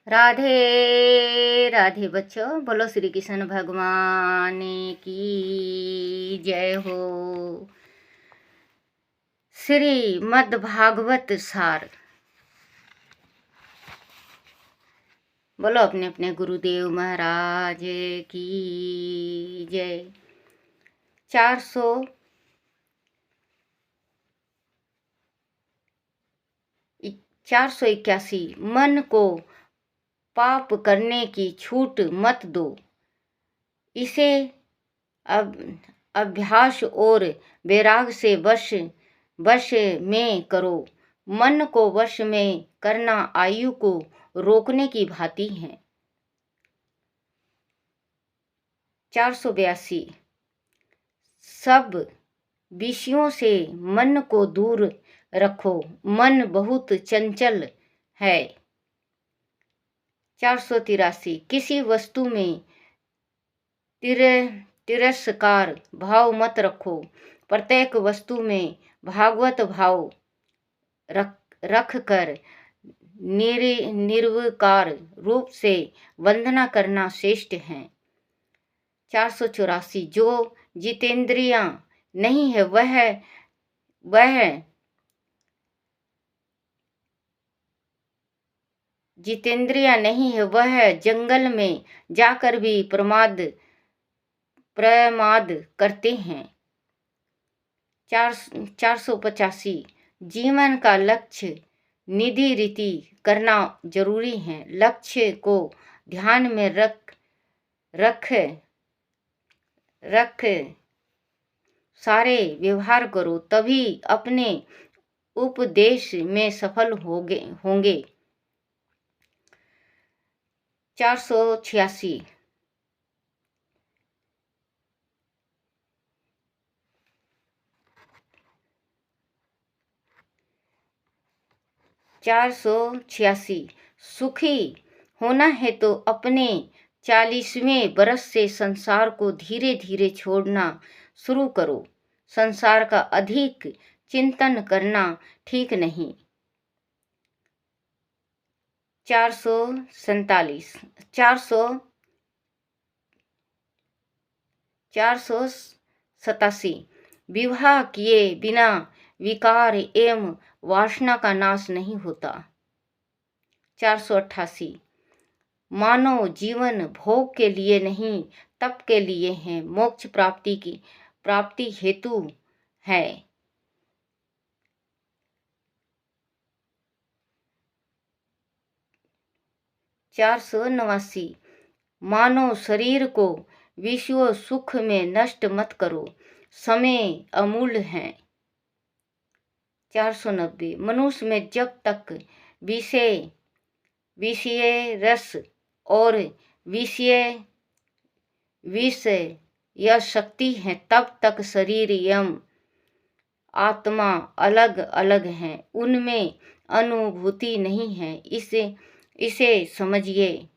राधे राधे बच्चों, बोलो श्री कृष्ण भगवान की जय हो। श्रीमद् भागवत सार, बोलो अपने अपने गुरुदेव महाराज की जय। 481 मन को पाप करने की छूट मत दो, इसे अभ्यास और वैराग से वश में करो। मन को वश में करना आयु को रोकने की भांति है। 482 सब विषयों से मन को दूर रखो, मन बहुत चंचल है। 483 किसी वस्तु में तिरस्कार भाव मत रखो, प्रत्येक वस्तु में भागवत भाव रख कर निर्विकार रूप से वंदना करना श्रेष्ठ है। 484 जो जितेंद्रियां नहीं है वह जितेंद्रिया नहीं है, वह जंगल में जाकर भी प्रमाद करते हैं। 485 जीवन का लक्ष्य निधि रीति करना जरूरी है। लक्ष्य को ध्यान में रख सारे व्यवहार करो, तभी अपने उपदेश में सफल होंगे। 486 सुखी होना है तो अपने 40वें बरस से संसार को धीरे धीरे छोड़ना शुरू करो। संसार का अधिक चिंतन करना ठीक नहीं। 487 विवाह किए बिना विकार एवं वासना का नाश नहीं होता। 488 मानव जीवन भोग के लिए नहीं, तप के लिए है, मोक्ष प्राप्ति हेतु है। 489 मानव शरीर को विश्व सुख में नष्ट मत करो, समय अमूल्य है। 490 मनुष्य में जब तक विषय रस और विषय या शक्ति है, तब तक शरीर एवं आत्मा अलग अलग हैं, उनमें अनुभूति नहीं है, इसे समझिए।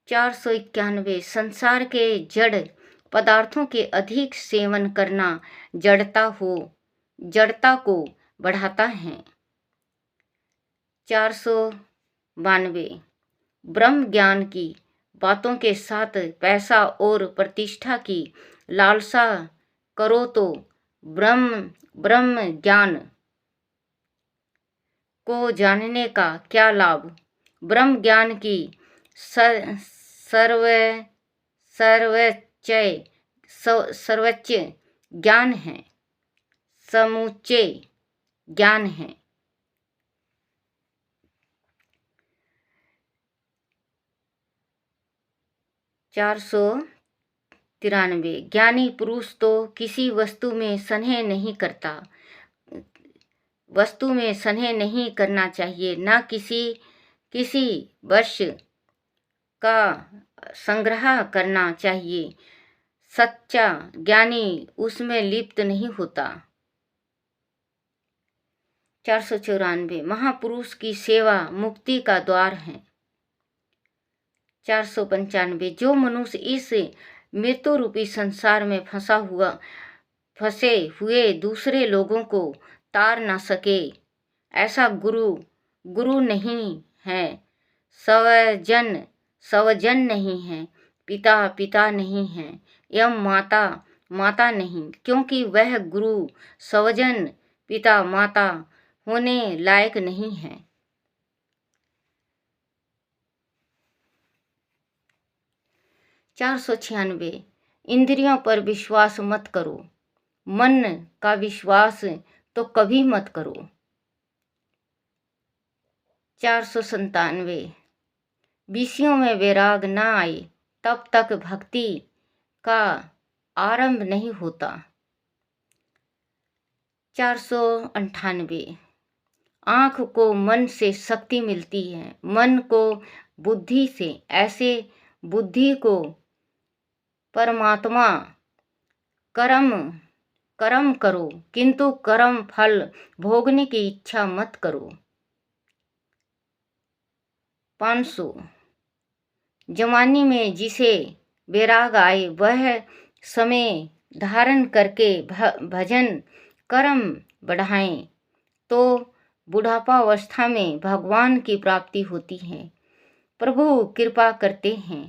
491 संसार के जड़ पदार्थों के अधिक सेवन करना जड़ता को बढ़ाता है। 492 ब्रह्म ज्ञान की बातों के साथ पैसा और प्रतिष्ठा की लालसा करो तो ब्रह्म ज्ञान को जानने का क्या लाभ। ब्रह्म ज्ञान की सर्वोच्च ज्ञान है, समूचे ज्ञान है। 493 ज्ञानी पुरुष तो किसी वस्तु में स्नेह नहीं करता, वस्तु में स्नेह नहीं करना चाहिए, ना किसी वस्तु का संग्रह करना चाहिए। सच्चा ज्ञानी उसमें लिप्त नहीं होता। 494 महापुरुष की सेवा मुक्ति का द्वार है। 495 जो मनुष्य इस मृत्यु रूपी संसार में फंसे हुए दूसरे लोगों को तार न सके, ऐसा गुरु नहीं है। स्वजन स्वजन नहीं है, पिता नहीं है, एवं माता नहीं, क्योंकि वह गुरु स्वजन पिता माता होने लायक नहीं है। 496 इंद्रियों पर विश्वास मत करो, मन का विश्वास तो कभी मत करो। 497 विषयों में वैराग न आए तब तक भक्ति का आरंभ नहीं होता। 498 आँख को मन से शक्ति मिलती है, मन को बुद्धि से, ऐसे बुद्धि को परमात्मा कर्म करो, किंतु कर्म फल भोगने की इच्छा मत करो। 500 जवानी में जिसे वैराग आए वह समय धारण करके भजन कर्म बढ़ाएं तो बुढ़ापावस्था में भगवान की प्राप्ति होती है, प्रभु कृपा करते हैं।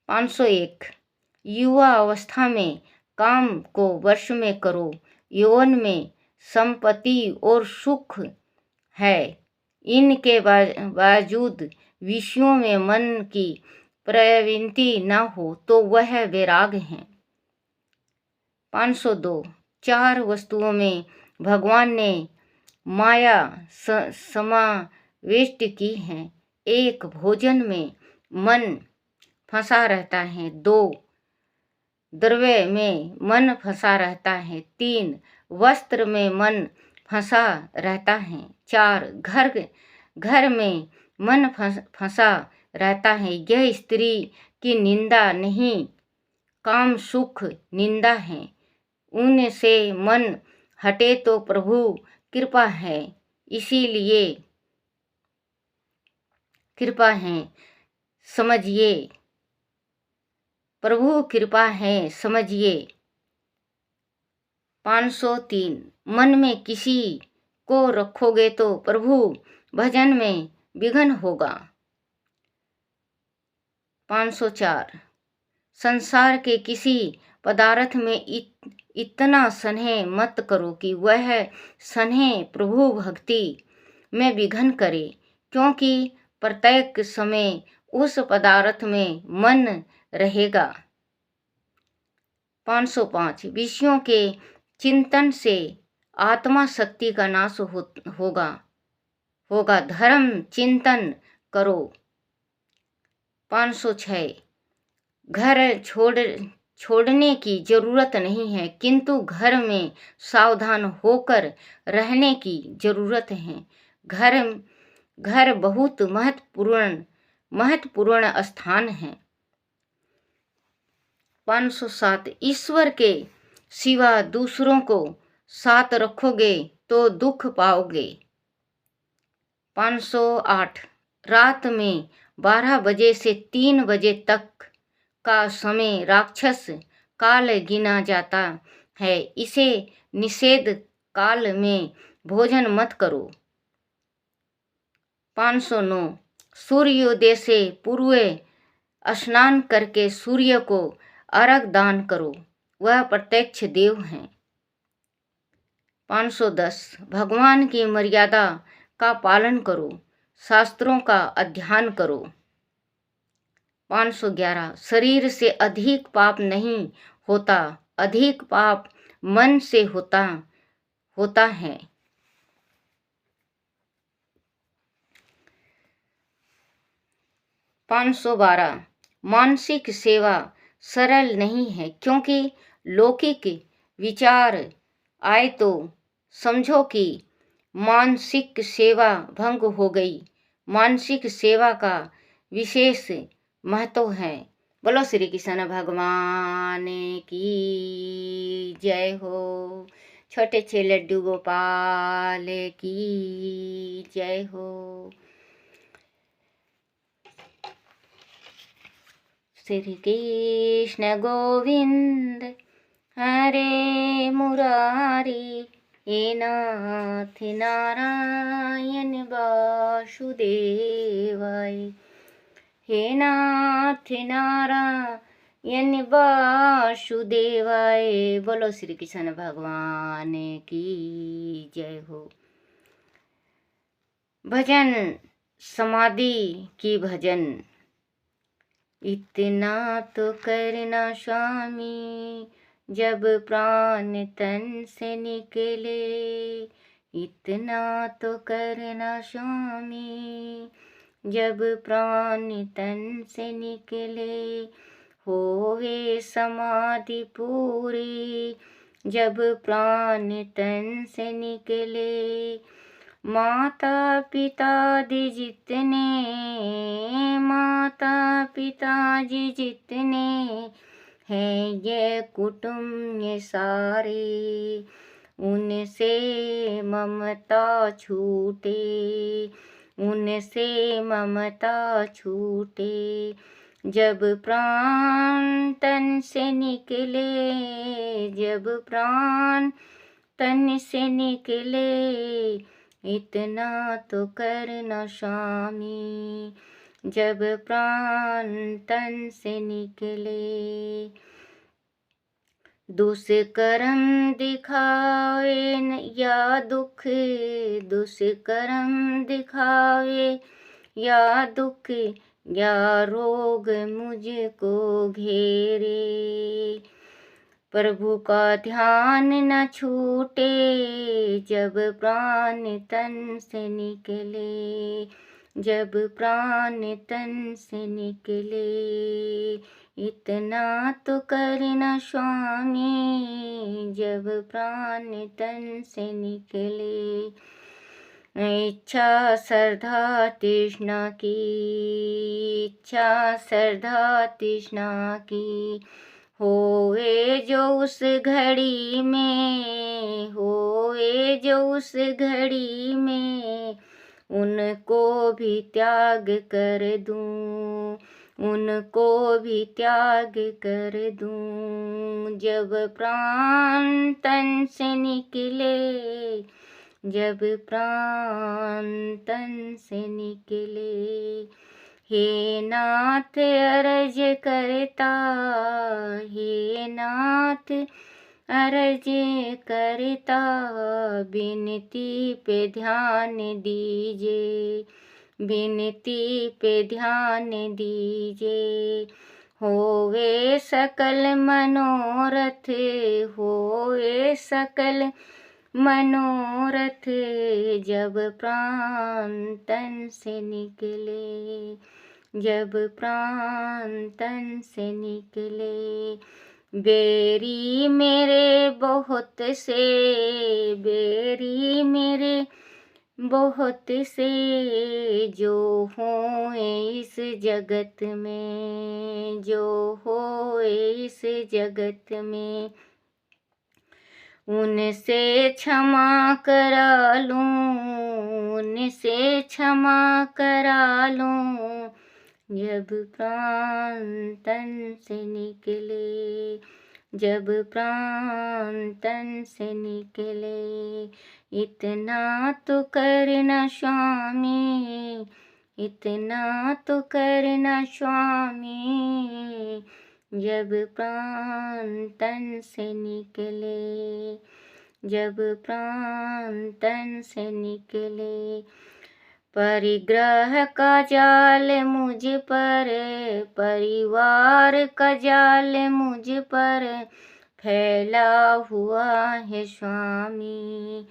501 युवा अवस्था में काम को वश में करो, यौवन में संपत्ति और सुख है, इनके बावजूद विषयों में मन की प्रवृत्ति न हो तो वह वैराग है। 502 चार वस्तुओं में भगवान ने माया समाविष्ट की है। 1 भोजन में मन फंसा रहता है, 2 द्रव्य में मन फंसा रहता है, 3 वस्त्र में मन फंसा रहता है, 4 घर में मन फंसा रहता है। यह स्त्री की निंदा नहीं, काम सुख निंदा है, उनसे मन हटे तो प्रभु कृपा है, इसीलिए कृपा है समझिए, प्रभु कृपा है समझिए। 503 मन में किसी को रखोगे तो प्रभु भजन में विघ्न होगा। 504 संसार के किसी पदार्थ में इतना स्नेह मत करो कि वह स्नेह प्रभु भक्ति में विघ्न करे, क्योंकि प्रत्येक समय उस पदार्थ में मन रहेगा। 505 विषयों के चिंतन से आत्मा शक्ति का नाश होगा, धर्म चिंतन करो। 506 घर छोड़ने की जरूरत नहीं है, किंतु घर में सावधान होकर रहने की जरूरत है। घर बहुत महत्वपूर्ण स्थान है। 507 ईश्वर के सिवा दूसरों को साथ रखोगे तो दुख पाओगे। 508 रात में 12 बजे से 3 बजे तक का समय राक्षस काल गिना जाता है, इसे निषेध काल में भोजन मत करो। 509 सूर्योदय से पूर्व स्नान करके सूर्य को अर्घ दान करो, वह प्रत्यक्ष देव हैं। 510 भगवान की मर्यादा का पालन करो, शास्त्रों का अध्ययन करो। 511 शरीर से अधिक पाप नहीं होता, अधिक पाप मन से होता है। 512 मानसिक सेवा सरल नहीं है, क्योंकि लौकिक विचार आए तो समझो कि मानसिक सेवा भंग हो गई। मानसिक सेवा का विशेष महत्व है। बोलो श्री कृष्ण भगवान की जय हो। छोटे छे लड्डू गोपाल की जय हो। श्री कृष्ण गोविंद हरे मुरारी, हे नाथ नारायण वासुदेवाय। हे नाथ नारायण वासुदेवाय। बोलो श्री कृष्ण भगवान की जय हो। भजन समाधि की भजन। इतना तो करना स्वामी जब प्राण तन से निकले। इतना तो करना स्वामी जब प्राण तन से निकले। होवे समाधि पूरी जब प्राण तन से निकले। माता पिता जी जितने, माता पिता जी जितने हैं ये कुटुंब ये सारे, उनसे ममता छूटे, उनसे ममता छूटे। जब प्राण तन से निकले, जब प्राण तन से निकले। इतना तो करना स्वामी जब प्राण तन से निकले। दुष्कर्म दिखावे या दुख, दुष्कर्म दिखावे या दुख या रोग मुझको घेरे। प्रभु का ध्यान न छूटे जब प्राण तन से निकले, जब प्राण तन से निकले। इतना तो करना स्वामी जब प्राण तन से निकले। इच्छा श्रद्धा तृष्णा की, इच्छा श्रद्धा तृष्णा की होए जो उस घड़ी में, होए जो उस घड़ी में। उनको भी त्याग कर दूं, उनको भी त्याग कर दूं। जब प्राण तन से निकले, जब प्राण तन से निकले। हे नाथ अर्ज करता, हे नाथ अर्ज करता। विनती पे ध्यान दीजिए, विनती पे ध्यान दीजिए। होवे सकल मनोरथ, होवे सकल मनोरथ। जब प्राण तन से निकले, जब प्राण तन से निकले। बेरी मेरे बहुत से, बेरी मेरे बहुत से जो होए इस जगत में, जो होए इस जगत में। उनसे क्षमा करा लूं, उनसे क्षमा करा लूं। जब प्राण तन से निकले, जब प्राण तन से निकले। इतना तो करना स्वामी, इतना तो करना स्वामी जब प्राण तन से निकले, जब प्राण तन से निकले। परिग्रह का जाल मुझ पर, परिवार का जाल मुझ पर फैला हुआ है स्वामी,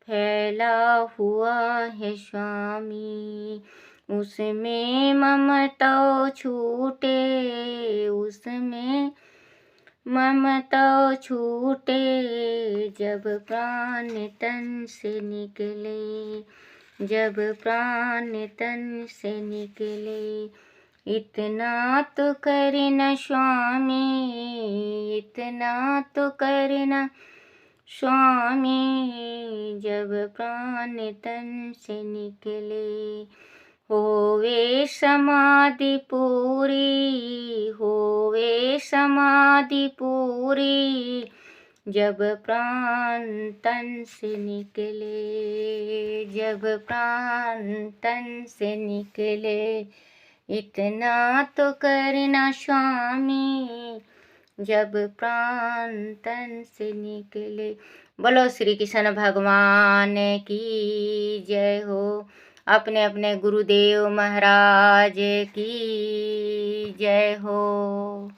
फैला हुआ है स्वामी। उसमें ममता छूटे, उसमें ममता छूटे। जब प्राण तन से निकले, जब प्राण तन से निकले। इतना तो करना स्वामी, इतना तो करना स्वामी जब प्राण तन से निकले। होवे समाधि पूरी, होवे समाधि पूरी। जब प्राण तन से निकले, जब प्राण तन से निकले, इतना तो करना स्वामी, जब प्राण तन से निकले। बोलो श्री कृष्ण भगवान की जय हो। अपने अपने गुरुदेव महाराज की जय हो।